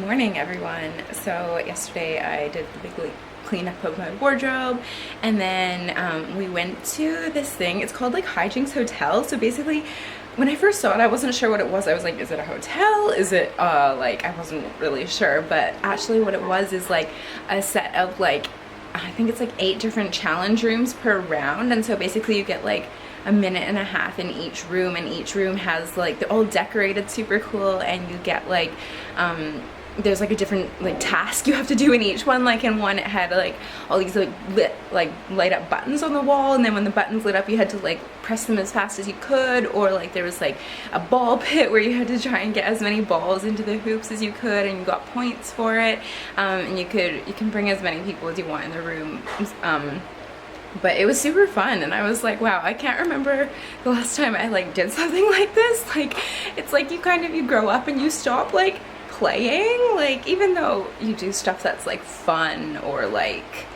morning, everyone. So yesterday I did the big cleanup of my wardrobe, and then we went to this thing. It's called like Hijinks Hotel. So basically, when I first saw it, I wasn't sure what it was. I was like, is it a hotel? Is it like, I wasn't really sure, but actually what it was is like a set of like, I think it's like 8 different challenge rooms per round. And so basically you get like a minute and a half in each room, and each room has like, they're all decorated super cool, and you get like there's like a different like task you have to do in each one. Like in one it had like all these like light up buttons on the wall, and then when the buttons lit up you had to like press them as fast as you could, or like there was like a ball pit where you had to try and get as many balls into the hoops as you could, and you got points for it. And you can bring as many people as you want in the room. But it was super fun, and I was like, wow, I can't remember the last time I like did something like this. Like, it's like you grow up and you stop like playing, like even though you do stuff that's like fun or like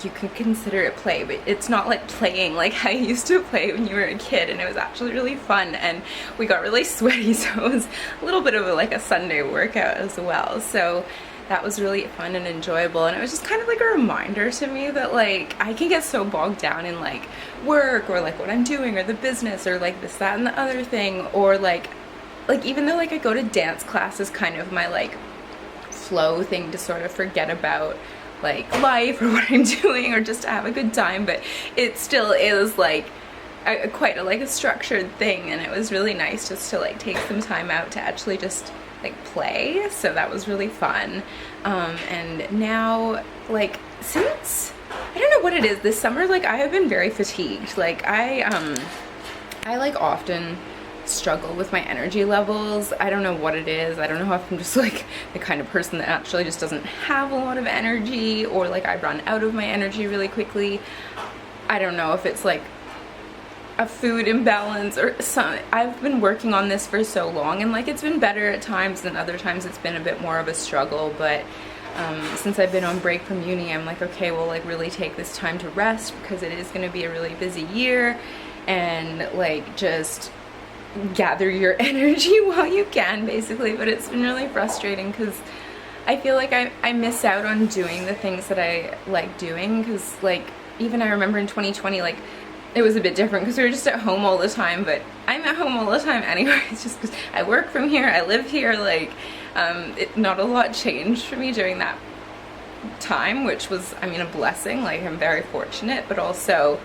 you could consider it play, but it's not like playing like how you used to play when you were a kid. And it was actually really fun, and we got really sweaty, so it was a little bit of like a Sunday workout as well. So that was really fun and enjoyable, and it was just kind of like a reminder to me that like I can get so bogged down in like work or like what I'm doing or the business or like this, that, and the other thing, or like even though like I go to dance class as kind of my like flow thing to sort of forget about like life or what I'm doing or just to have a good time, but it still is like quite a structured thing, and it was really nice just to like take some time out to actually just like play. So that was really fun. And now like since I don't know what it is this summer, like I have been very fatigued. Like I like often struggle with my energy levels. I don't know what it is. I don't know if I'm just like the kind of person that actually just doesn't have a lot of energy, or like I run out of my energy really quickly. I don't know if it's like a food imbalance or some. I've been working on this for so long, and like it's been better at times, and other times it's been a bit more of a struggle. But since I've been on break from uni, I'm like, okay, well, like really take this time to rest, because it is going to be a really busy year, and like just gather your energy while you can, basically. But it's been really frustrating because I feel like I miss out on doing the things that I like doing, because like even I remember in 2020 like it was a bit different because we were just at home all the time, but I'm at home all the time anyway. It's just because I work from here, I live here, like not a lot changed for me during that time, which was, I mean, a blessing. Like I'm very fortunate, but also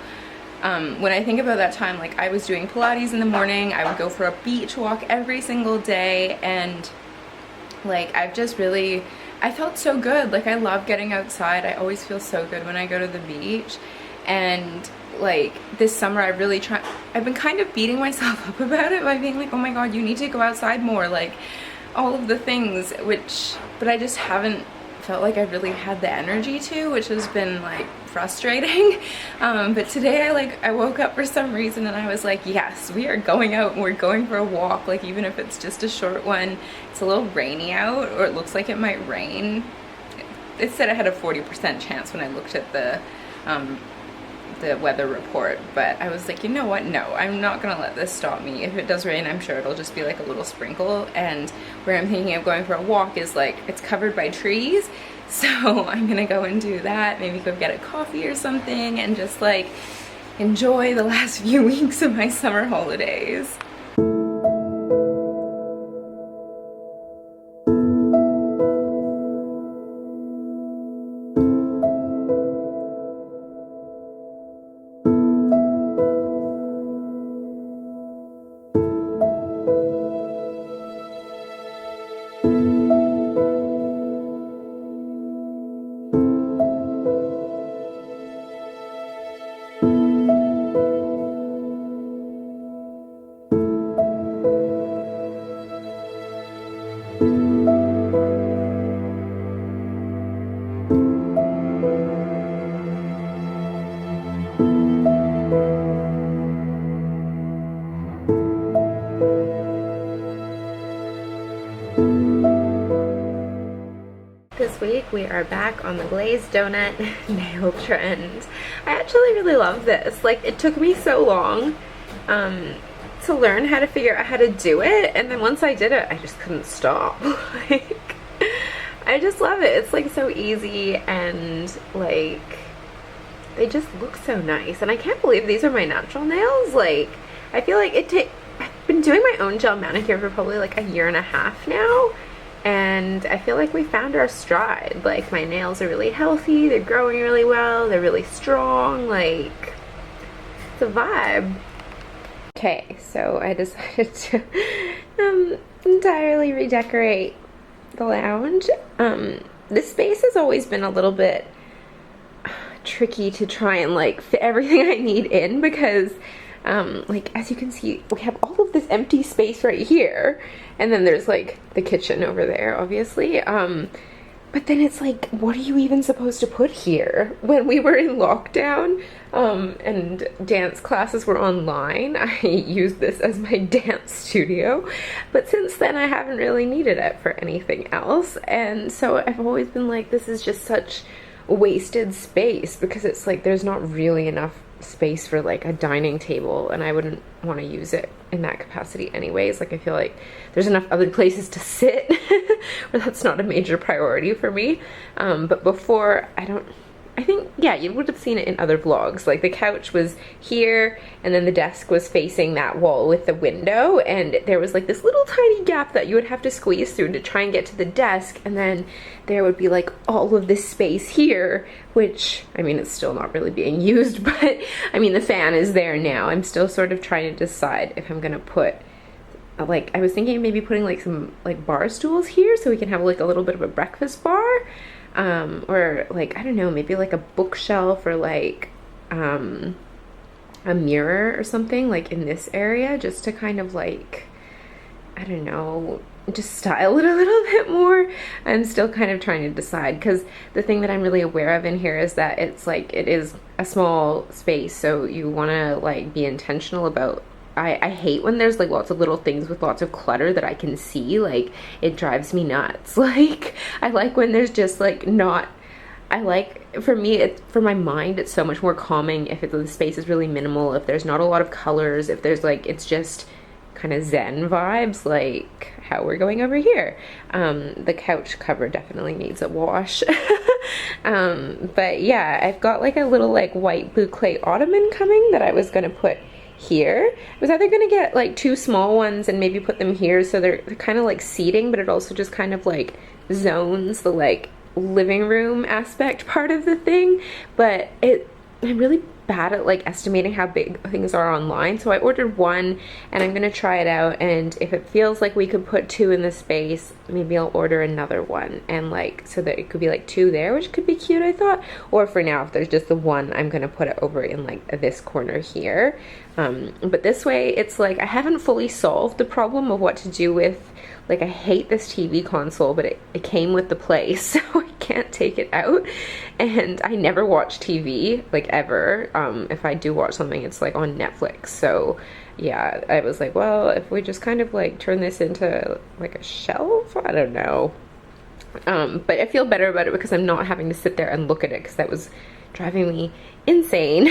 when I think about that time, like I was doing Pilates in the morning, I would go for a beach walk every single day, and like I've just really, I felt so good. Like I love getting outside. I always feel so good when I go to the beach. And like this summer I've been kind of beating myself up about it by being like, oh my god, you need to go outside more, like all of the things, but I just haven't felt like I've really had the energy to, which has been like frustrating. But today I woke up for some reason and I was like, yes, we are going out and we're going for a walk, like even if it's just a short one. It's a little rainy out, or it looks like it might rain. It said I had a 40% chance when I looked at the weather report, but I was like, you know what, no, I'm not gonna let this stop me. If it does rain, I'm sure it'll just be like a little sprinkle, and where I'm thinking of going for a walk is like, it's covered by trees, so I'm gonna go and do that, maybe go get a coffee or something, and just like enjoy the last few weeks of my summer holidays. This week we are back on the glazed donut nail trend. I actually really love this. Like, it took me so long to learn how to figure out how to do it, and then once I did it, I just couldn't stop. Like, I just love it. It's like so easy, and like they just look so nice, and I can't believe these are my natural nails. Like, I feel like I've been doing my own gel manicure for probably like a year and a half now, and I feel like we found our stride. Like, my nails are really healthy, they're growing really well, they're really strong, like, it's a vibe. Okay, so I decided to entirely redecorate the lounge. This space has always been a little bit tricky to try and like fit everything I need in, because like, as you can see, we have all of this empty space right here, and then there's like the kitchen over there, obviously. But then it's like, what are you even supposed to put here? When we were in lockdown and dance classes were online, I used this as my dance studio. But since then, I haven't really needed it for anything else. And so I've always been like, this is just such wasted space, because it's like there's not really enough space for like a dining table, and I wouldn't want to use it in that capacity anyways. Like, I feel like there's enough other places to sit where that's not a major priority for me. But before, I think, yeah, you would have seen it in other vlogs. Like, the couch was here, and then the desk was facing that wall with the window, and there was like this little tiny gap that you would have to squeeze through to try and get to the desk, and then there would be like all of this space here, which, I mean, it's still not really being used, but I mean, the fan is there now. I'm still sort of trying to decide if I'm gonna put, like, I was thinking of maybe putting like some like bar stools here so we can have like a little bit of a breakfast bar. Or like, I don't know, maybe like a bookshelf, or like a mirror or something like in this area, just to kind of like, I don't know, just style it a little bit more. I'm still kind of trying to decide, because the thing that I'm really aware of in here is that it's like, it is a small space, so you want to like be intentional about, I hate when there's like lots of little things with lots of clutter that I can see. Like, it drives me nuts. Like, I like when there's just like not, I like, for me, for my mind, it's so much more calming if the space is really minimal, if there's not a lot of colors, if there's like, it's just kind of zen vibes, like how we're going over here. The couch cover definitely needs a wash. But yeah, I've got like a little like white boucle ottoman coming that I was gonna put here. I was either gonna get like 2 small ones and maybe put them here, so they're kind of like seating, but it also just kind of like zones the like living room aspect part of the thing. But I'm really bad at like estimating how big things are online, so I ordered 1 and I'm gonna try it out, and if it feels like we could put 2 in the space, maybe I'll order another one, and like, so that it could be like 2 there, which could be cute, I thought. Or for now, if there's just the 1, I'm gonna put it over in like this corner here. But this way, it's like, I haven't fully solved the problem of what to do with, like, I hate this TV console, but it came with the place, so I can't take it out. And I never watch TV, like, ever. If I do watch something, it's like on Netflix. So yeah, I was like, well, if we just kind of like turn this into like a shelf, I don't know. But I feel better about it because I'm not having to sit there and look at it, because that was driving me insane.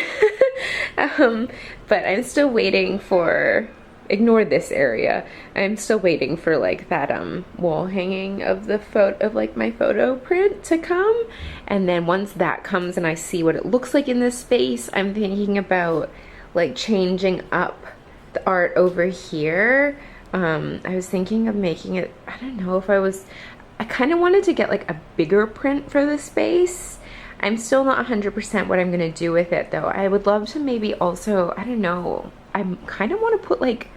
But I'm still waiting for, ignore this area, I'm still waiting for like that wall hanging of the photo of like my photo print to come. And then once that comes and I see what it looks like in this space, I'm thinking about like changing up the art over here. I was thinking of making it, I don't know if I kind of wanted to get like a bigger print for the space. I'm still not 100% what I'm gonna do with it though. I would love to maybe also, I don't know, I kind of want to put like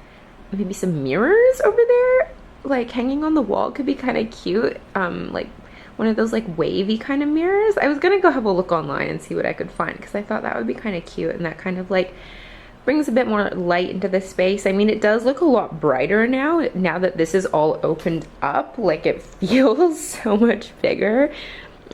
maybe some mirrors over there, like hanging on the wall could be kind of cute. Like one of those like wavy kind of mirrors. I was gonna go have a look online and see what I could find, because I thought that would be kind of cute, and that kind of like brings a bit more light into the space. I mean, it does look a lot brighter now that this is all opened up. Like, it feels so much bigger,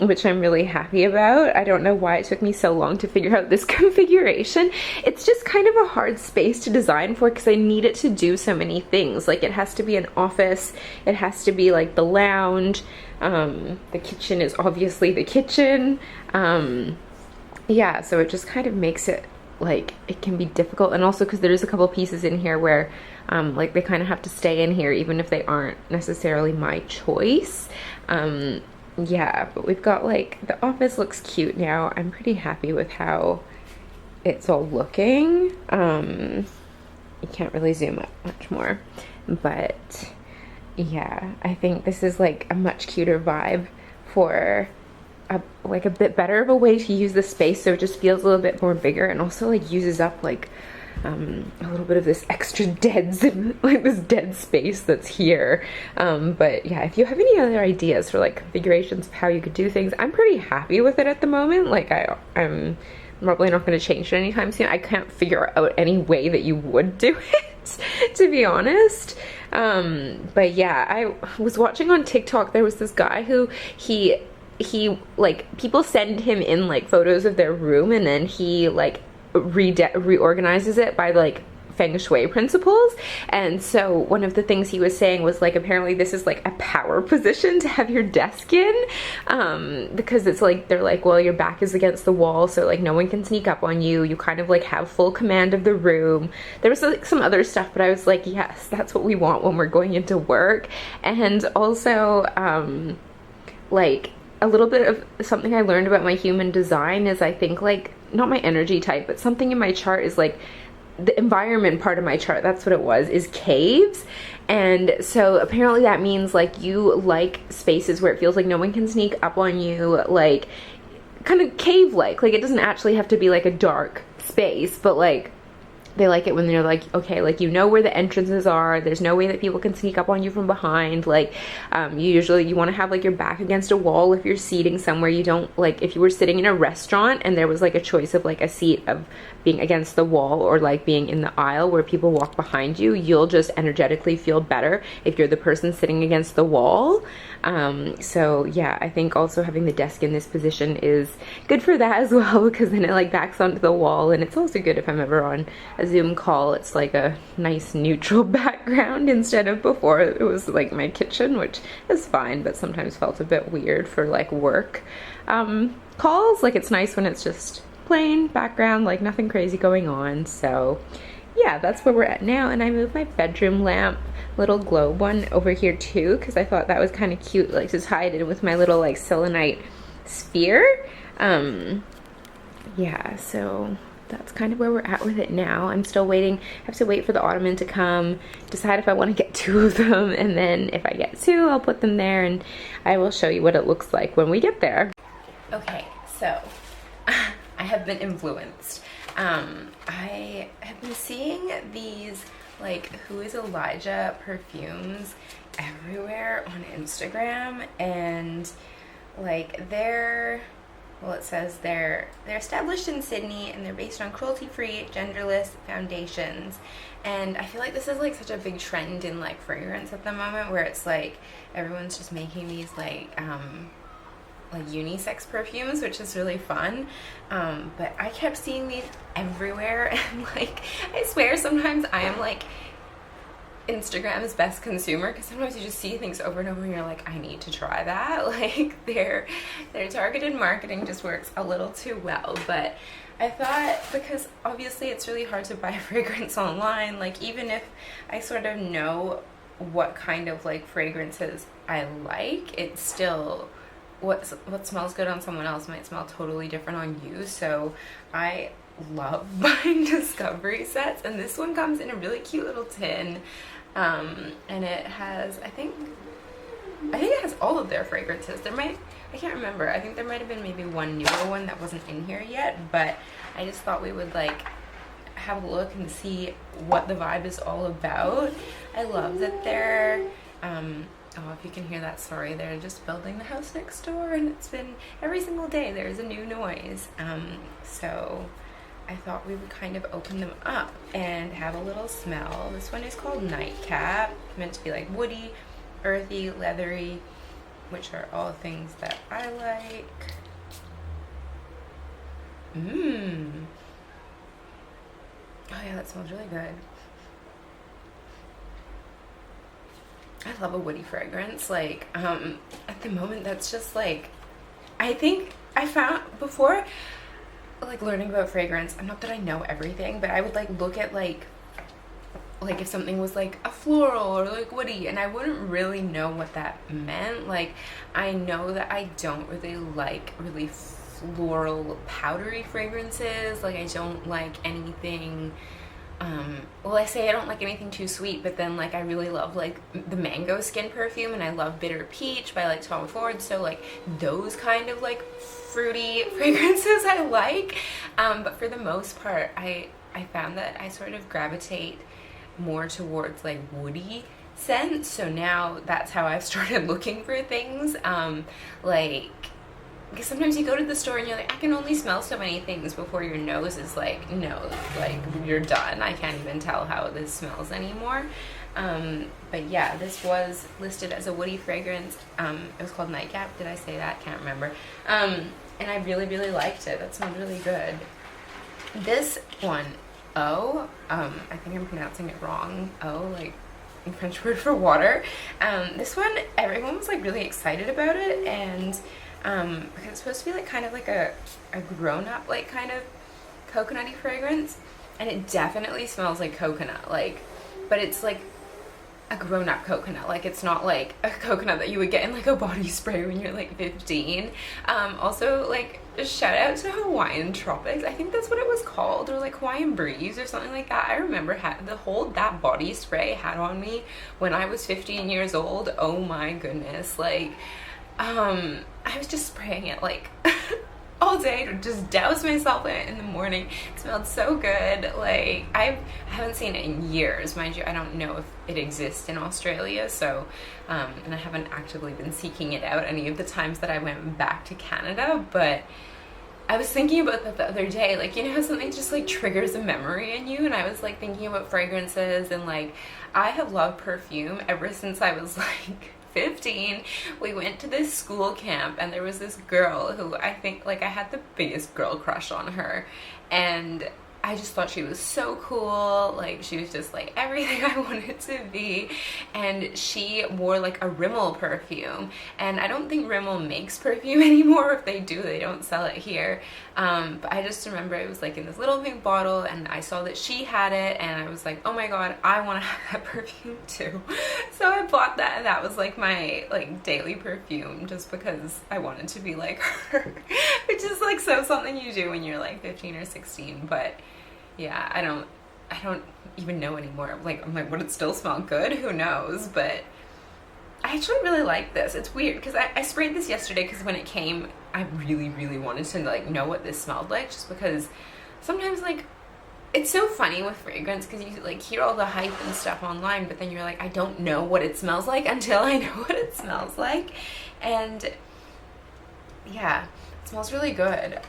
which I'm really happy about. I don't know why it took me so long to figure out this configuration. It's just kind of a hard space to design for, because I need it to do so many things. Like, it has to be an office, it has to be like the lounge, the kitchen is obviously the kitchen. Yeah, so it just kind of makes it like it can be difficult, and also because there's a couple pieces in here where like they kind of have to stay in here even if they aren't necessarily my choice. Yeah, but we've got like, the office looks cute now. I'm pretty happy with how it's all looking. You can't really zoom up much more, but yeah, I think this is like a much cuter vibe for like a bit better of a way to use the space, so it just feels a little bit more bigger, and also like uses up like a little bit of this extra like this dead space that's here. But yeah, if you have any other ideas for like configurations of how you could do things, I'm pretty happy with it at the moment. Like I'm probably not going to change it anytime soon. I can't figure out any way that you would do it, to be honest. But yeah, I was watching on TikTok, there was this guy who he like, people send him in like photos of their room, and then he like reorganizes it by like feng shui principles. And so one of the things he was saying was like, apparently this is like a power position to have your desk in, because it's like, they're like, well, your back is against the wall, so like no one can sneak up on you. You kind of like have full command of the room. There was like some other stuff, but I was like, yes, that's what we want when we're going into work. And also like a little bit of something I learned about my human design is, I think like, not my energy type, but something in my chart is like, the environment part of my chart, that's what it was, is caves. And so apparently that means like you like spaces where it feels like no one can sneak up on you, like kind of cave-like. Like it doesn't actually have to be like a dark space, but like they like it when they're like, okay, like you know where the entrances are, there's no way that people can sneak up on you from behind. Like you want to have like your back against a wall if you're seating somewhere. You don't, like if you were sitting in a restaurant and there was like a choice of like a seat of being against the wall or like being in the aisle where people walk behind you, you'll just energetically feel better if you're the person sitting against the wall. So yeah, I think also having the desk in this position is good for that as well, because then it like backs onto the wall, and it's also good if I'm ever on a Zoom call, it's like a nice neutral background instead of before it was like my kitchen, which is fine, but sometimes felt a bit weird for like work calls. Like it's nice when it's just plain background, like nothing crazy going on. So yeah, that's where we're at now. And I moved my bedroom lamp, little globe one, over here too, because I thought that was kind of cute, like to tie it in with my little like selenite sphere. Yeah, so that's kind of where we're at with it now. I'm still waiting. I have to wait for the ottoman to come, decide if I want to get 2 of them, and then if I get 2, I'll put them there, and I will show you what it looks like when we get there. Okay, so I have been influenced. I have been seeing these like Who is Elijah perfumes everywhere on Instagram, and like well, it says they're established in Sydney, and they're based on cruelty-free, genderless foundations. And I feel like this is like such a big trend in like fragrance at the moment, where it's like everyone's just making these like unisex perfumes, which is really fun. But I kept seeing these everywhere, and like I swear sometimes I am like Instagram's best consumer, because sometimes you just see things over and over and you're like, I need to try that. Like their targeted marketing just works a little too well. But I thought, because obviously it's really hard to buy fragrance online, like even if I sort of know what kind of like fragrances I like, it's still what smells good on someone else might smell totally different on you. So I love buying discovery sets, and this one comes in a really cute little tin, and it has, I think it has all of their fragrances. I can't remember, I think there might have been maybe one newer one that wasn't in here yet, but I just thought we would like have a look and see what the vibe is all about. I love that they're oh, if you can hear that, sorry, they're just building the house next door, and it's been every single day there's a new noise. So I thought we would kind of open them up and have a little smell. This one is called Nightcap, meant to be like woody, earthy, leathery, which are all things that I like. Oh yeah, that smells really good. I love a woody fragrance. Like at the moment, that's just like, I think I found before like learning about fragrance, not that I know everything, but I would like look at like if something was like a floral or like woody, and I wouldn't really know what that meant. Like, I know that I don't really like really floral powdery fragrances. Like, I don't like anything, well, I say I don't like anything too sweet, but then like I really love like the mango skin perfume, and I love bitter peach by like Tom Ford. So like those kind of like fruity fragrances I like, but for the most part I found that I sort of gravitate more towards like woody scents. So now that's how I've started looking for things, like, because sometimes you go to the store and you're like, I can only smell so many things before your nose is like, no, like, you're done. I can't even tell how this smells anymore. But yeah, this was listed as a woody fragrance. It was called Nightcap. Did I say that? Can't remember. And I really, really liked it. That smelled really good. This one, I think I'm pronouncing it wrong. Like French word for water. This one, everyone was like really excited about it, and because it's supposed to be like kind of like a grown-up like kind of coconutty fragrance, and it definitely smells like coconut, like, but it's like a grown-up coconut. Like, it's not like a coconut that you would get in like a body spray when you're like 15. Also, like, shout out to Hawaiian Tropics, I think that's what it was called, or like Hawaiian Breeze or something like that. I remember that body spray had on me when I was 15 years old. Oh my goodness, like, I was just spraying it like all day to just douse myself in it in the morning. It smelled so good. Like, I haven't seen it in years, mind you. I don't know if it exists in Australia, so and I haven't actively been seeking it out any of the times that I went back to Canada. But I was thinking about that the other day, like, you know how something just like triggers a memory in you, and I was like thinking about fragrances, and like, I have loved perfume ever since I was like 15. We went to this school camp, and there was this girl who I think, like, I had the biggest girl crush on her, and I just thought she was so cool. Like, she was just like everything I wanted to be. And she wore like a Rimmel perfume, and I don't think Rimmel makes perfume anymore. If they do, they don't sell it here. But I just remember it was like in this little pink bottle, and I saw that she had it, and I was like, oh my god, I want to have that perfume too. So I bought that, and that was like my like daily perfume, just because I wanted to be like her. Which is like so something you do when you're like 15 or 16. But yeah, I don't even know anymore. Like, I'm like, would it still smell good? Who knows? But I actually really like this. It's weird because I sprayed this yesterday, because when it came, I really, really wanted to like know what this smelled like, just because sometimes like it's so funny with fragrance, because you like hear all the hype and stuff online, but then you're like, I don't know what it smells like until I know what it smells like. And yeah, it smells really good.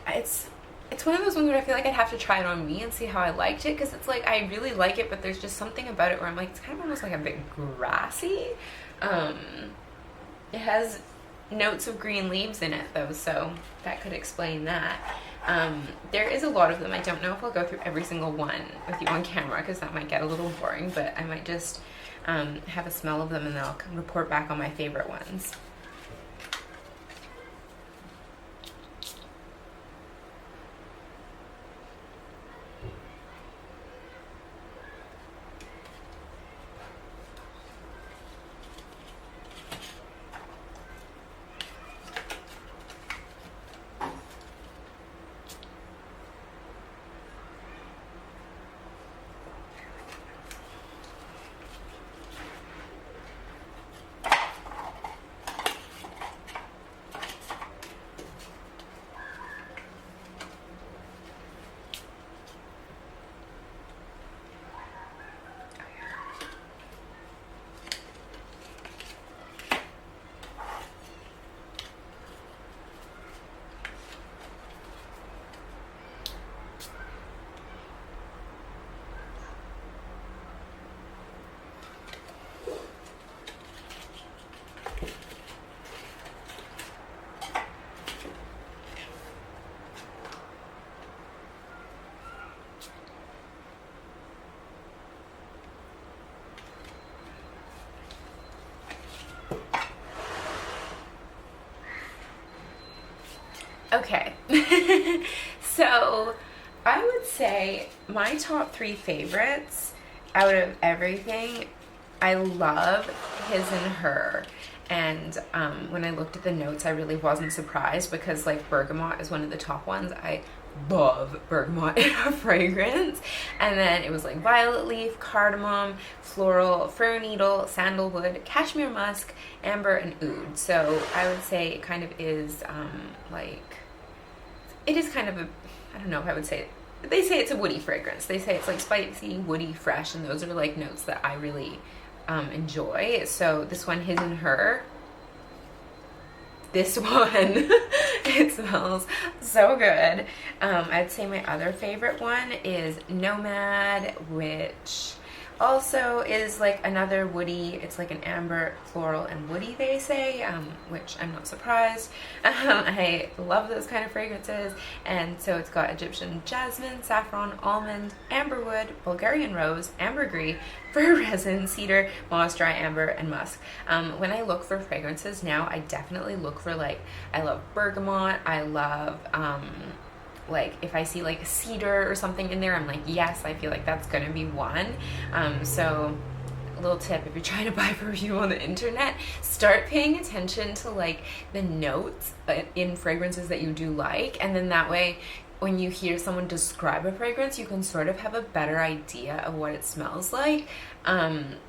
It's one of those ones where I feel like I'd have to try it on me and see how I liked it, because it's like I really like it, but there's just something about it where I'm like, it's kind of almost like a bit grassy. It has notes of green leaves in it though, so that could explain that. There is a lot of them. I don't know if I'll go through every single one with you on camera, because that might get a little boring, but I might just have a smell of them, and then I'll report back on my favorite ones. Okay, So I would say my top 3 favorites out of everything, I love his and her. And when I looked at the notes, I really wasn't surprised because like bergamot is one of the top ones. I love bergamot in a fragrance. And then it was like violet leaf, cardamom, floral, fir needle, sandalwood, cashmere musk, amber, and oud. So I would say it kind of is it is kind of a, I don't know if I would say it. They say it's a woody fragrance. They say it's like spicy, woody, fresh, and those are like notes that I really enjoy. So this one, his and her, this one, it smells so good. I'd say my other favorite one is Nomad, which also is like another woody. It's like an amber, floral, and woody, they say, which I'm not surprised. I love those kind of fragrances. And so it's got Egyptian jasmine, saffron, almond, amberwood, Bulgarian rose, ambergris, fir resin, cedar, moss, dry amber, and musk. When I look for fragrances now, I definitely look for like, I love bergamot, I love like if I see like cedar or something in there, I'm like, yes, I feel like that's gonna be one. So a little tip, if you're trying to buy perfume on the internet, start paying attention to like the notes in fragrances that you do like, and then that way when you hear someone describe a fragrance, you can sort of have a better idea of what it smells like.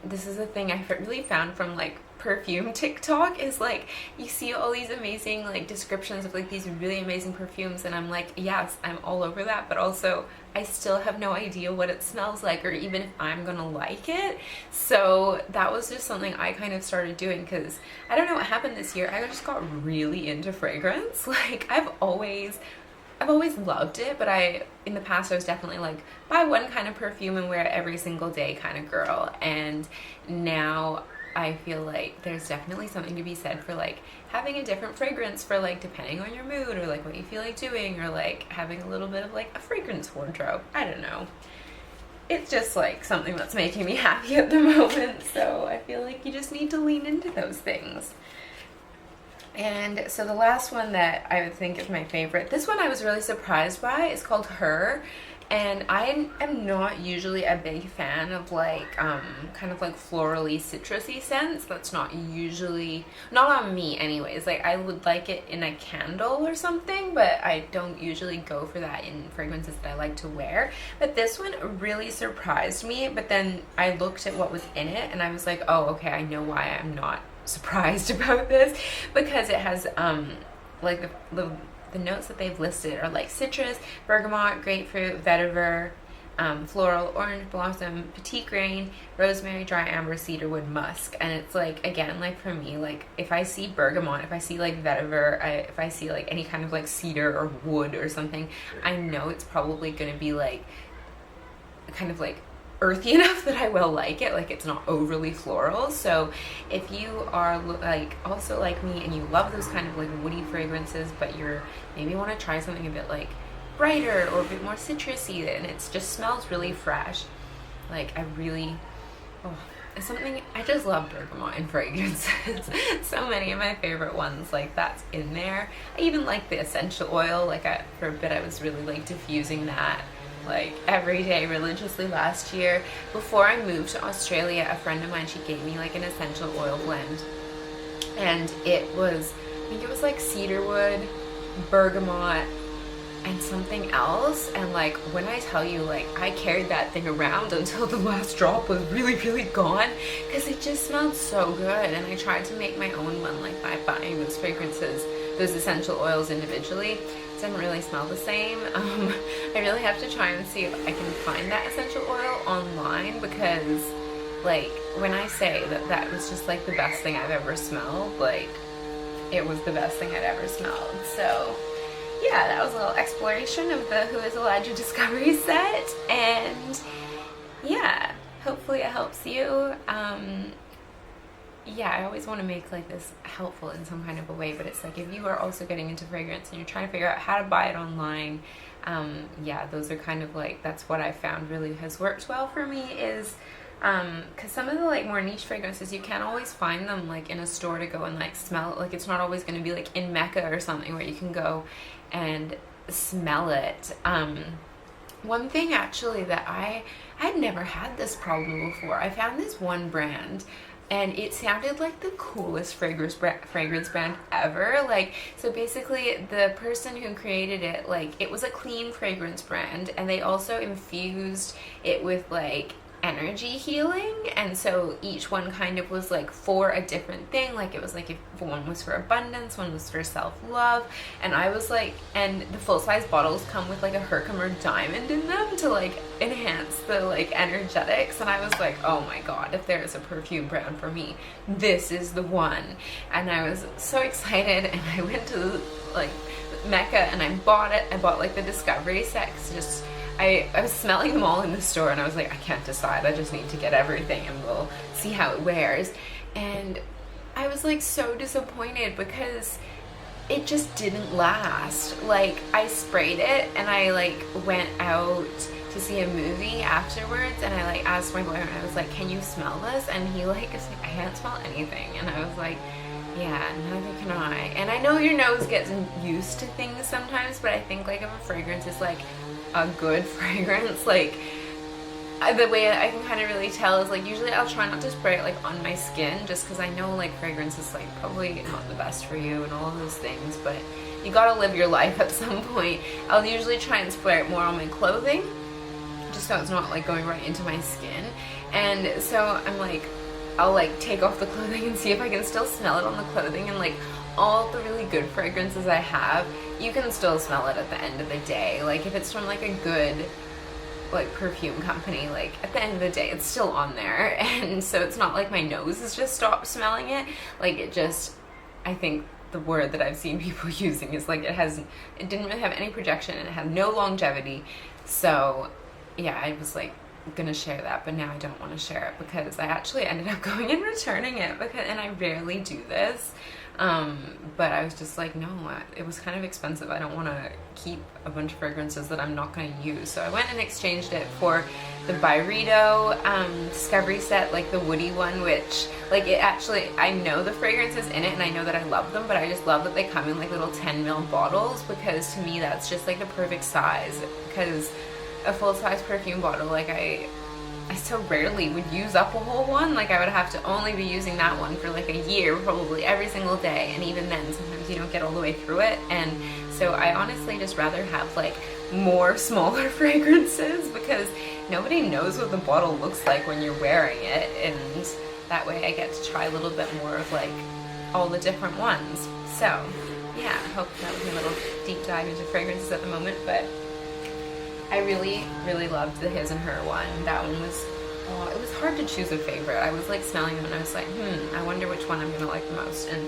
This is a thing I really found from like perfume TikTok, is like you see all these amazing like descriptions of like these really amazing perfumes, and I'm like, yes, I'm all over that, but also I still have no idea what it smells like or even if I'm gonna like it. So that was just something I kind of started doing because I don't know what happened this year. I just got really into fragrance. Like I've always loved it, but in the past I was definitely like buy one kind of perfume and wear it every single day kind of girl, and now I feel like there's definitely something to be said for like having a different fragrance for like depending on your mood or like what you feel like doing, or like having a little bit of like a fragrance wardrobe. I don't know. It's just like something that's making me happy at the moment, so I feel like you just need to lean into those things. And so the last one that I would think is my favorite, this one I was really surprised by, is called Her. And I am not usually a big fan of like kind of like florally citrusy scents. That's not usually, not on me anyways. Like I would like it in a candle or something, but I don't usually go for that in fragrances that I like to wear. But this one really surprised me, but then I looked at what was in it and I was like, oh, okay, I know why I'm not surprised about this, because it has like the notes that they've listed are like citrus, bergamot, grapefruit, vetiver, floral, orange blossom, petite grain, rosemary, dry amber, cedarwood, musk. And it's like, again, like for me, like if I see bergamot, if I see like vetiver, if I see like any kind of like cedar or wood or something, I know it's probably going to be like kind of like earthy enough that I will like it. Like it's not overly floral. So if you are like also like me and you love those kind of like woody fragrances, but you're maybe want to try something a bit like brighter or a bit more citrusy and it just smells really fresh, like I really, it's something, I just love bergamot in fragrances. So many of my favorite ones like that's in there. I even like the essential oil. Like for a bit I was really like diffusing that like every day religiously last year. Before I moved to Australia, a friend of mine, she gave me like an essential oil blend, and it was, I think it was like cedarwood, bergamot, and something else. And like when I tell you, like I carried that thing around until the last drop was really gone, because it just smelled so good. And I tried to make my own one like by buying those fragrances, those essential oils individually. Doesn't really smell the same. I really have to try and see if I can find that essential oil online, because like when I say that that was just like the best thing I've ever smelled, like it was the best thing I'd ever smelled. So yeah, that was a little exploration of the Who is Elijah Discovery set, and yeah, hopefully it helps you. Yeah, I always want to make like this helpful in some kind of a way, but it's like if you are also getting into fragrance and you're trying to figure out how to buy it online, yeah, those are kind of like, that's what I found really has worked well for me, is because some of the like more niche fragrances, you can't always find them like in a store to go and like smell it. Like it's not always going to be like in Mecca or something where you can go and smell it. One thing actually that I'd never had this problem before. I found this one brand and it sounded like the coolest fragrance brand ever. Like, so basically the person who created it, like, it was a clean fragrance brand, and they also infused it with like energy healing, and so each one kind of was like for a different thing. Like, it was like, if one was for abundance, one was for self-love, and I was like, and the full-size bottles come with like a Herkimer diamond in them to like enhance the like energetics, and I was like, oh my god, if there is a perfume brand for me, this is the one. And I was so excited, and I went to like Mecca and I bought it. I bought like the Discovery set, 'cause just I was smelling them all in the store, and I was like, I can't decide, I just need to get everything and we'll see how it wears. And I was like so disappointed because it just didn't last. Like, I sprayed it and I like went out to see a movie afterwards, and I like asked my boyfriend, I was like, can you smell this? And he like is like, I can't smell anything. And I was like, yeah, neither can I. And I know your nose gets used to things sometimes, but I think like if a fragrance is like a good fragrance, like the way I can kind of really tell is like, usually I'll try not to spray it like on my skin, just because I know like fragrance is like probably not the best for you and all of those things, but you gotta live your life at some point. I'll usually try and spray it more on my clothing, just so it's not like going right into my skin. And so I'm like, I'll like take off the clothing and see if I can still smell it on the clothing. And like all the really good fragrances I have, you can still smell it at the end of the day. Like if it's from like a good like perfume company, like at the end of the day it's still on there. And so it's not like my nose has just stopped smelling it. Like it just, I think the word that I've seen people using is like it didn't really have any projection and it had no longevity. So yeah, I was like gonna share that, but now I don't want to share it because I actually ended up going and returning it, and I rarely do this, but I was just like, no, it was kind of expensive. I don't want to keep a bunch of fragrances that I'm not going to use. So I went and exchanged it for the Byredo Discovery set, like the woody one, which like it actually, I know the fragrances in it and I know that I love them, but I just love that they come in like little 10 ml bottles, because to me that's just like the perfect size. Because a full-size perfume bottle, like I so rarely would use up a whole one. Like I would have to only be using that one for like a year, probably every single day, and even then sometimes you don't get all the way through it. And so I honestly just rather have like more smaller fragrances, because nobody knows what the bottle looks like when you're wearing it, and that way I get to try a little bit more of like all the different ones. So yeah, I hope that was a little deep dive into fragrances at the moment, but I really, really loved the His and Her one. That one was, oh, it was hard to choose a favorite. I was like smelling them and I was like, I wonder which one I'm gonna like the most. And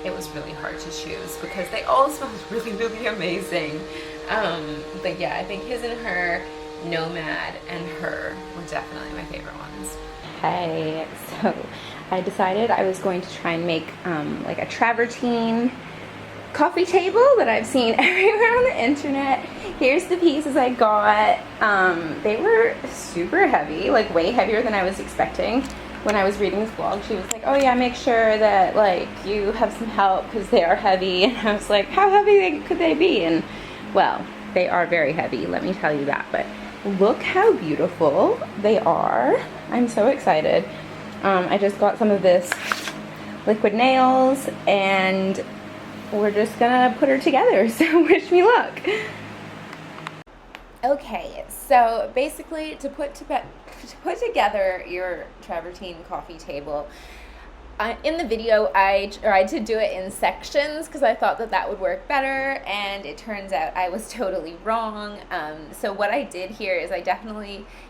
it was really hard to choose because they all smelled really, really amazing. But yeah, I think His and Her, Nomad, and Her were definitely my favorite ones. Hey, so I decided I was going to try and make like a Travertine coffee table that I've seen everywhere on the internet. Here's the pieces I got. They were super heavy, like way heavier than I was expecting. When I was reading this blog, she was like, oh yeah, make sure that like you have some help because they are heavy. And I was like, how heavy could they be? And well, they are very heavy, let me tell you that. But look how beautiful they are. I'm so excited. I just got some of this liquid nails and we're just gonna put her together, so wish me luck. Okay, so basically to put together your Travertine coffee table, in the video I tried to do it in sections because I thought that would work better, and it turns out I was totally wrong. So what I did here is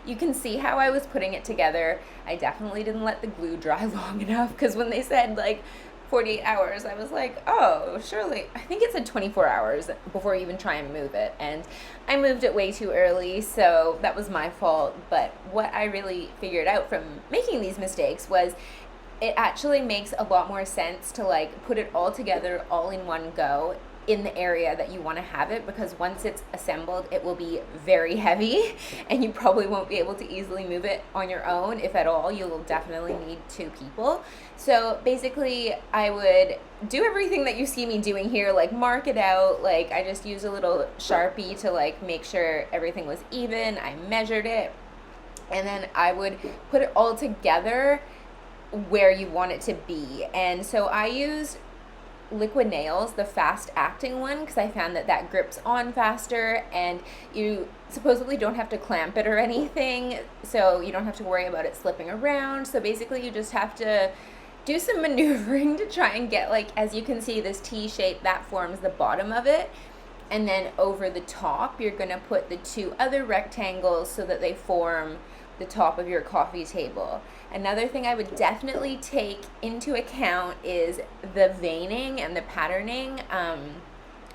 you can see how I was putting it together. I definitely didn't let the glue dry long enough, because when they said like 48 hours, I was like, oh, surely, I think it said 24 hours before you even try and move it, and I moved it way too early, so that was my fault. But what I really figured out from making these mistakes was it actually makes a lot more sense to like put it all together all in one go in the area that you want to have it, because once it's assembled it will be very heavy and you probably won't be able to easily move it on your own. If at all, you'll definitely need 2 people. So basically I would do everything that you see me doing here, like mark it out. Like I just use a little Sharpie to like make sure everything was even. I measured it, and then I would put it all together where you want it to be. And so I used liquid nails, the fast acting one, because I found that that grips on faster, and you supposedly don't have to clamp it or anything, so you don't have to worry about it slipping around. So basically you just have to do some maneuvering to try and get, like, as you can see, this T shape that forms the bottom of it, and then over the top you're gonna put the 2 other rectangles so that they form the top of your coffee table. Another thing I would definitely take into account is the veining and the patterning.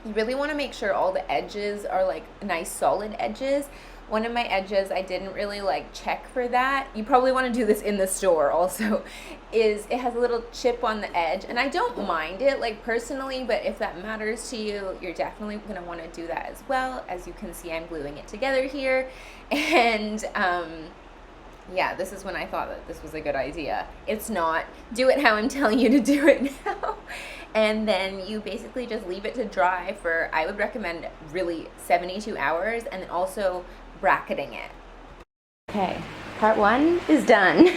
You really want to make sure all the edges are like nice solid edges. One of my edges, I didn't really like check for that. You probably want to do this in the store also, is it has a little chip on the edge, and I don't mind it like personally, but if that matters to you, you're definitely going to want to do that as well. As you can see, I'm gluing it together here, and yeah, this is when I thought that this was a good idea. It's not. Do it how I'm telling you to do it now. And then you basically just leave it to dry for, I would recommend, really 72 hours, and then also bracketing it. Okay, part 1 is done.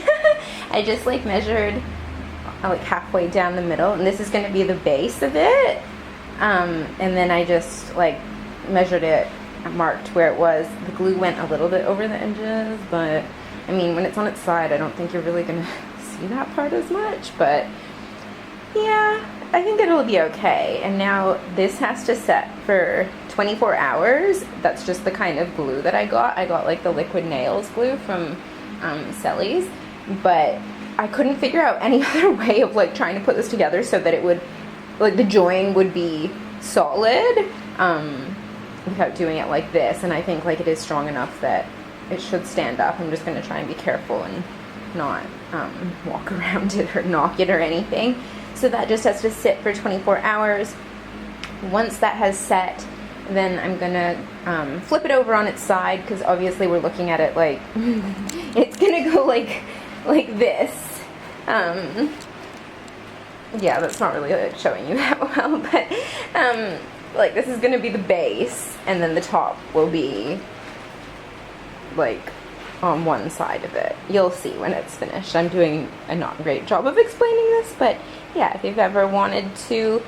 I just like measured like halfway down the middle, and this is going to be the base of it. And then I just like measured it, marked where it was. The glue went a little bit over the edges, but I mean, when it's on its side, I don't think you're really gonna see that part as much, but yeah, I think it'll be okay. And now this has to set for 24 hours. That's just the kind of glue that I got. I got like the liquid nails glue from Selly's, but I couldn't figure out any other way of like trying to put this together so that it would, like, the join would be solid without doing it like this. And I think like it is strong enough that it should stand up. I'm just going to try and be careful and not walk around it or knock it or anything. So that just has to sit for 24 hours. Once that has set, then I'm going to flip it over on its side, because obviously we're looking at it like it's going to go like this. Yeah, that's not really like showing you that well, but like this is going to be the base, and then the top will be like on one side of it. You'll see when it's finished. I'm doing a not great job of explaining this, but yeah, if you've ever wanted to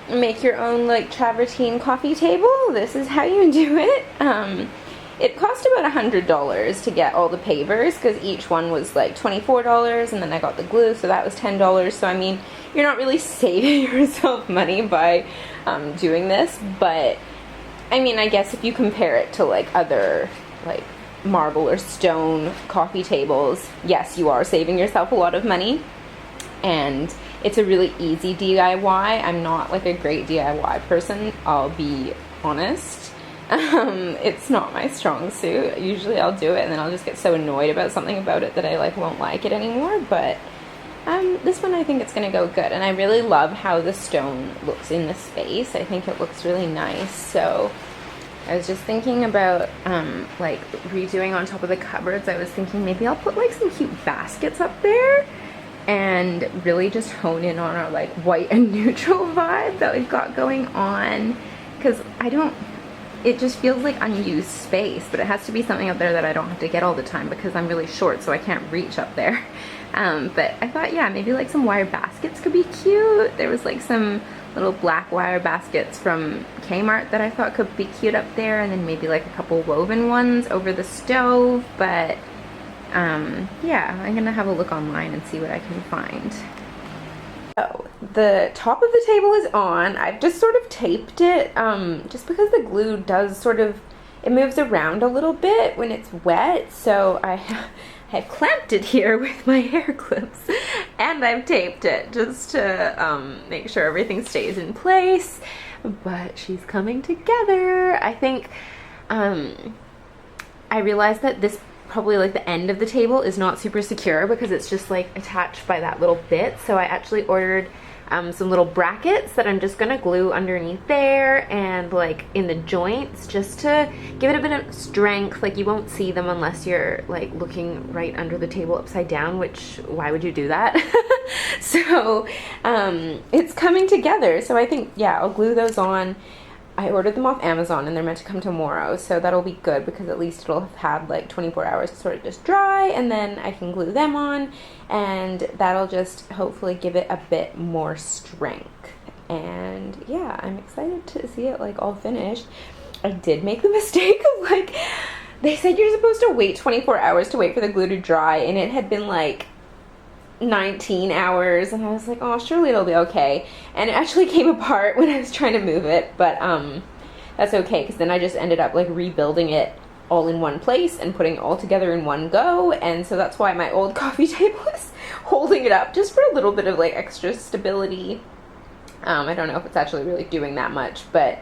make your own like travertine coffee table, this is how you do it. It cost about $100 to get all the pavers, because each one was like $24, and then I got the glue, so that was $10. So I mean, you're not really saving yourself money by doing this, but I mean, I guess if you compare it to like other like marble or stone coffee tables, yes, you are saving yourself a lot of money, and it's a really easy DIY. I'm not like a great DIY person, I'll be honest. It's not my strong suit. Usually I'll do it and then I'll just get so annoyed about something about it that I like won't like it anymore, but this one I think it's gonna go good, and I really love how the stone looks in the space. I think it looks really nice. So I was just thinking about like redoing on top of the cupboards. I was thinking maybe I'll put like some cute baskets up there and really just hone in on our like white and neutral vibe that we've got going on, because it just feels like unused space, but it has to be something up there that I don't have to get all the time because I'm really short, so I can't reach up there. But I thought, yeah, maybe like some wire baskets could be cute. There was like some little black wire baskets from Kmart that I thought could be cute up there, and then maybe like a couple woven ones over the stove. But yeah, I'm gonna have a look online and see what I can find. So the top of the table is on. I've just sort of taped it just because the glue does sort of, it moves around a little bit when it's wet, so I've clamped it here with my hair clips, and I've taped it just to make sure everything stays in place. But she's coming together. I think I realized that this probably like the end of the table is not super secure because it's just like attached by that little bit, so I actually ordered some little brackets that I'm just gonna glue underneath there and like in the joints, just to give it a bit of strength. Like you won't see them unless you're like looking right under the table upside down, which why would you do that? So it's coming together. So I think, yeah, I'll glue those on. I ordered them off Amazon and they're meant to come tomorrow, so that'll be good because at least it'll have had like 24 hours to sort of just dry, and then I can glue them on, and that'll just hopefully give it a bit more strength. And yeah, I'm excited to see it like all finished. I did make the mistake of like, they said you're supposed to wait 24 hours to wait for the glue to dry, and it had been like 19 hours, and I was like, oh, surely it'll be okay. And it actually came apart when I was trying to move it, but that's okay, because then I just ended up like rebuilding it all in one place and putting it all together in one go. And so that's why my old coffee table is holding it up, just for a little bit of like extra stability. I don't know if it's actually really doing that much, but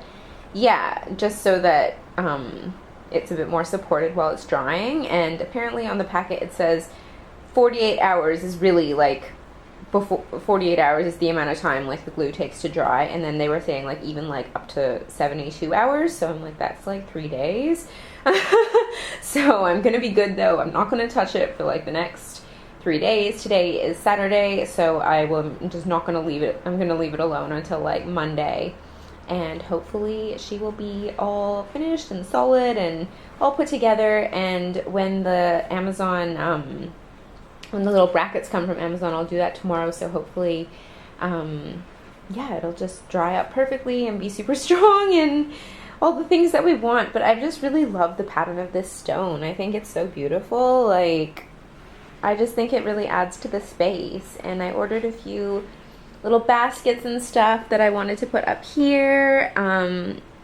yeah, just so that it's a bit more supported while it's drying. And apparently on the packet it says 48 hours is really like, before 48 hours is the amount of time like the glue takes to dry, and then they were saying like even like up to 72 hours, so I'm like, that's like 3 days. So I'm gonna be good though. I'm not gonna touch it for like the next 3 days. Today is Saturday, so I'm just not gonna leave it. I'm gonna leave it alone until like Monday, and hopefully she will be all finished and solid and all put together. And when the Amazon when the little brackets come from Amazon, I'll do that tomorrow, so hopefully, yeah, it'll just dry up perfectly and be super strong and all the things that we want. But I just really love the pattern of this stone. I think it's so beautiful. Like, I just think it really adds to the space. And I ordered a few little baskets and stuff that I wanted to put up here.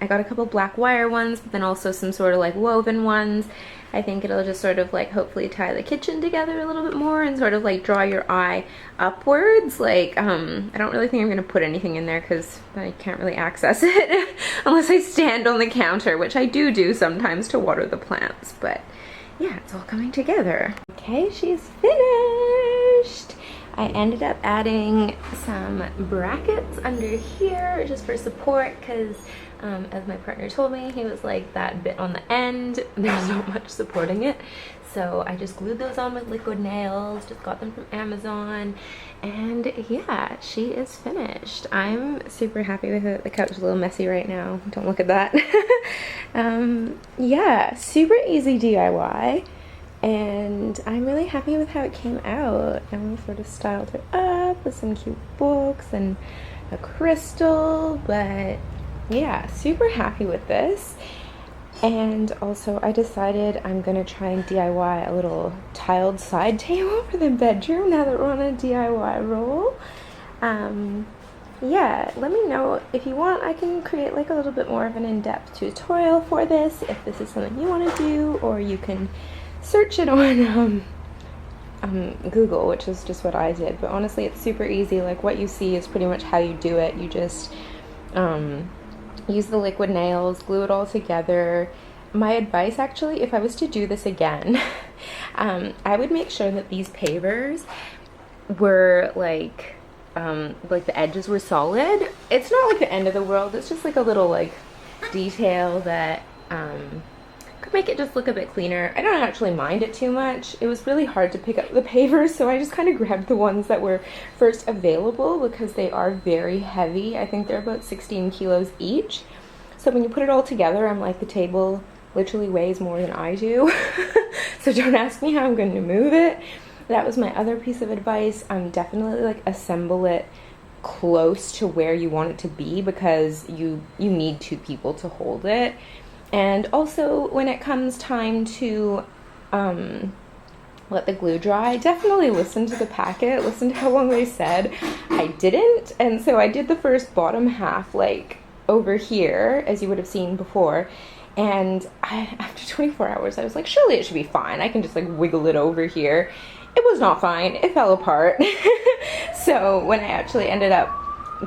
I got a couple black wire ones, but then also some sort of like woven ones. I think it'll just sort of like hopefully tie the kitchen together a little bit more and sort of like draw your eye upwards. Like, I don't really think I'm going to put anything in there because I can't really access it unless I stand on the counter, which I do sometimes to water the plants. But yeah, it's all coming together. Okay, she's finished. I ended up adding some brackets under here just for support because as my partner told me, he was like, that bit on the end, there's not much supporting it. So I just glued those on with liquid nails, just got them from Amazon, and yeah, she is finished. I'm super happy with it. The couch is a little messy right now. Don't look at that. Yeah, super easy DIY. And I'm really happy with how it came out. And we sort of styled her up with some cute books and a crystal, but yeah, super happy with this. And also I decided I'm gonna try and DIY a little tiled side table for the bedroom now that we're on a DIY roll. Yeah, let me know if you want. I can create like a little bit more of an in-depth tutorial for this if this is something you want to do, or you can search it on Google, which is just what I did. But honestly, it's super easy. Like, what you see is pretty much how you do it. You just use the liquid nails, glue it all together. My advice, actually, if I was to do this again, I would make sure that these pavers were like the edges were solid. It's not like the end of the world. It's just like a little like detail that could make it just look a bit cleaner. I don't actually mind it too much. It was really hard to pick up the pavers, so I just kind of grabbed the ones that were first available because they are very heavy. I think they're about 16 kilos each. So when you put it all together, I'm like, the table literally weighs more than I do. So don't ask me how I'm going to move it. That was my other piece of advice. Definitely like assemble it close to where you want it to be, because you need two people to hold it. And also, when it comes time to let the glue dry, definitely listen to the packet, listen to how long they said. I didn't, and so I did the first bottom half like over here, as you would have seen before, and after 24 hours I was like, surely it should be fine. I can just like wiggle it over here. It was not fine. It fell apart. So when I actually ended up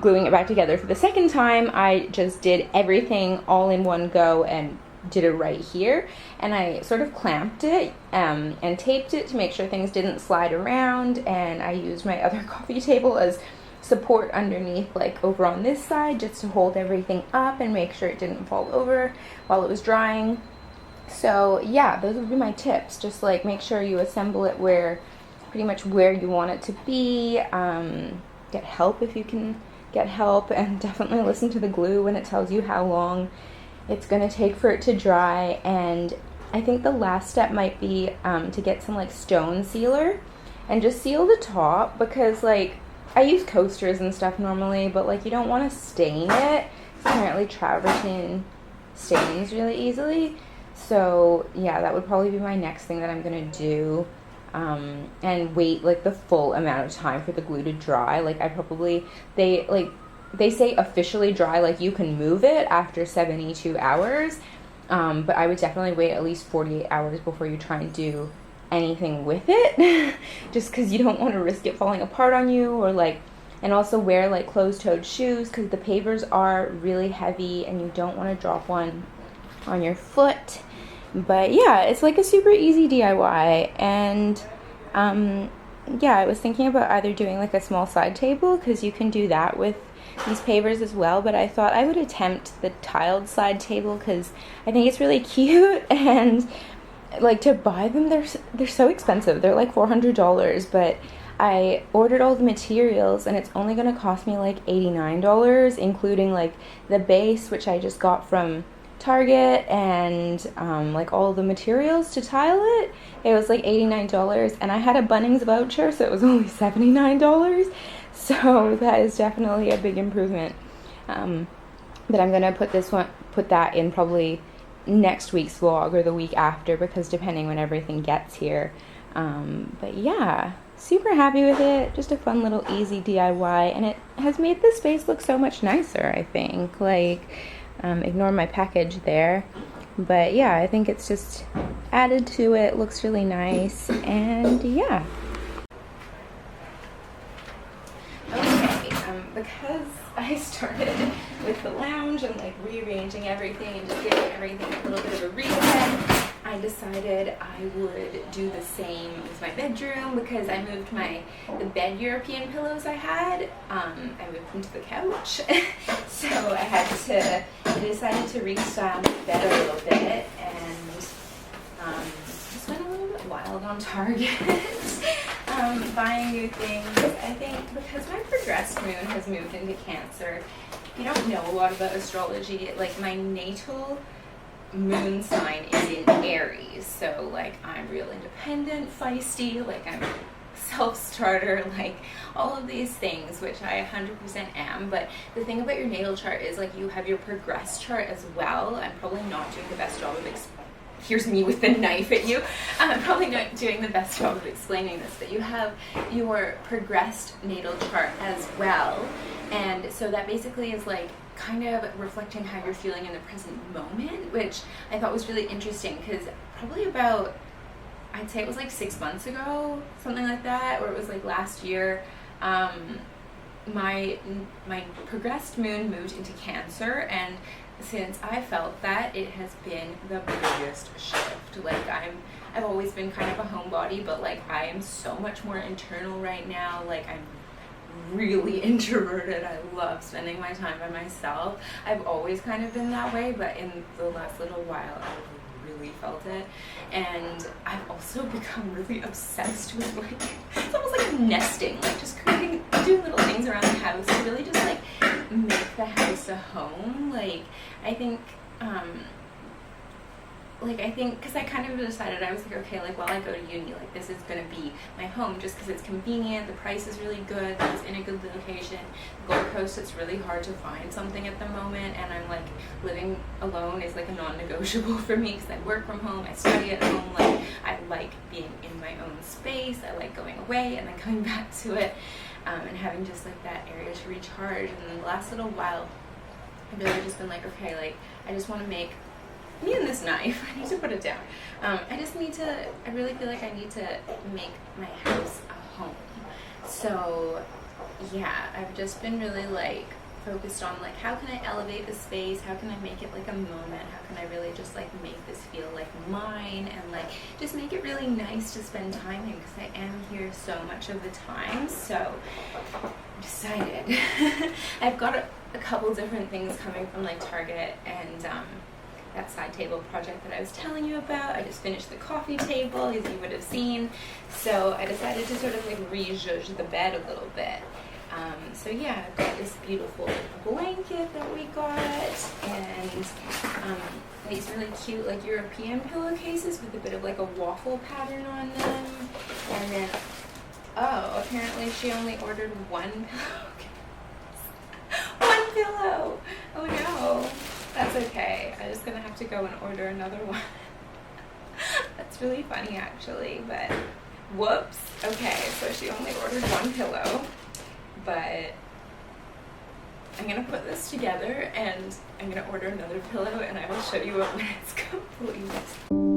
gluing it back together for the second time, I just did everything all in one go and did it right here, and I sort of clamped it and taped it to make sure things didn't slide around, and I used my other coffee table as support underneath, like over on this side, just to hold everything up and make sure it didn't fall over while it was drying. So yeah, those would be my tips. Just like make sure you assemble it pretty much where you want it to be. Get help if you can get help, and definitely listen to the glue when it tells you how long it's going to take for it to dry. And I think the last step might be to get some like stone sealer and just seal the top, because like I use coasters and stuff normally, but like you don't want to stain it. Apparently travertine stains really easily. So yeah, that would probably be my next thing that I'm gonna do, and wait like the full amount of time for the glue to dry. Like they say officially dry, like you can move it after 72 hours, but I would definitely wait at least 48 hours before you try and do anything with it, just because you don't want to risk it falling apart on you, or like, and also wear like closed-toed shoes, because the pavers are really heavy and you don't want to drop one on your foot. But yeah, it's like a super easy DIY. And yeah, I was thinking about either doing like a small side table, because you can do that with these pavers as well, but I thought I would attempt the tiled side table because I think it's really cute. And like to buy them, they're so expensive. They're like $400, but I ordered all the materials and it's only going to cost me like $89, including like the base, which I just got from Target, and like all the materials to tile it. It was like $89, and I had a Bunnings voucher, so it was only $79. So that is definitely a big improvement. But I'm gonna put that in probably next week's vlog or the week after, because depending when everything gets here. But yeah, super happy with it. Just a fun little easy DIY, and it has made the space look so much nicer, I think. Like, ignore my package there, but yeah, I think it's just added to it, looks really nice. And yeah, okay, because I started with the lounge and like rearranging everything and just giving everything a little bit of a reset, I decided I would do the same with my bedroom, because I moved the bed European pillows I had, I moved them to the couch. So I decided to restyle my bed a little bit, and just went a little bit wild on Target. Buying new things. I think because my progressed moon has moved into Cancer, if you don't know a lot about astrology, like my natal moon sign is in Aries, so like I'm real independent, feisty, like I'm a self-starter, like all of these things, which I 100% am. But the thing about your natal chart is like you have your progressed chart as well. I'm probably not doing the best job of here's me with the knife at you. I'm probably not doing the best job of explaining this, but you have your progressed natal chart as well, and so that basically is like kind of reflecting how you're feeling in the present moment, which I thought was really interesting, because probably about, I'd say it was like 6 months ago, something like that, or it was like last year, my progressed moon moved into Cancer, and since I felt that, it has been the biggest shift. Like I've always been kind of a homebody, but like I am so much more internal right now. Like I'm really introverted. I love spending my time by myself. I've always kind of been that way, but in the last little while I've really felt it. And I've also become really obsessed with like, it's almost like nesting, like just doing little things around the house to really just like make the house a home. Like I think because I kind of decided, I was like, okay, like while I go to uni, like this is going to be my home, just because it's convenient, the price is really good, it's in a good location. Gold Coast, it's really hard to find something at the moment, and I'm like, living alone is like a non-negotiable for me, because I work from home, I study at home, like I like being in my own space, I like going away and then coming back to it, and having just like that area to recharge. And then the last little while, I've really just been like, okay, like I just want to make me and this knife, I need to put it down. I really feel like I need to make my house a home. So yeah, I've just been really like focused on like how can I elevate the space, how can I make it like a moment, how can I really just like make this feel like mine, and like just make it really nice to spend time in, because I am here so much of the time. So I decided I've got a couple different things coming from like Target, and that side table project that I was telling you about. I just finished the coffee table, as you would have seen. So I decided to sort of like re-zhuzh the bed a little bit. So yeah, I've got this beautiful blanket that we got, and these really cute like European pillowcases with a bit of like a waffle pattern on them. And then, oh, apparently she only ordered one pillowcase. One pillow! Oh no. That's okay. I'm just gonna have to go and order another one. That's really funny actually, but whoops. Okay, so she only ordered one pillow, but I'm gonna put this together and I'm gonna order another pillow, and I will show you it when it's complete.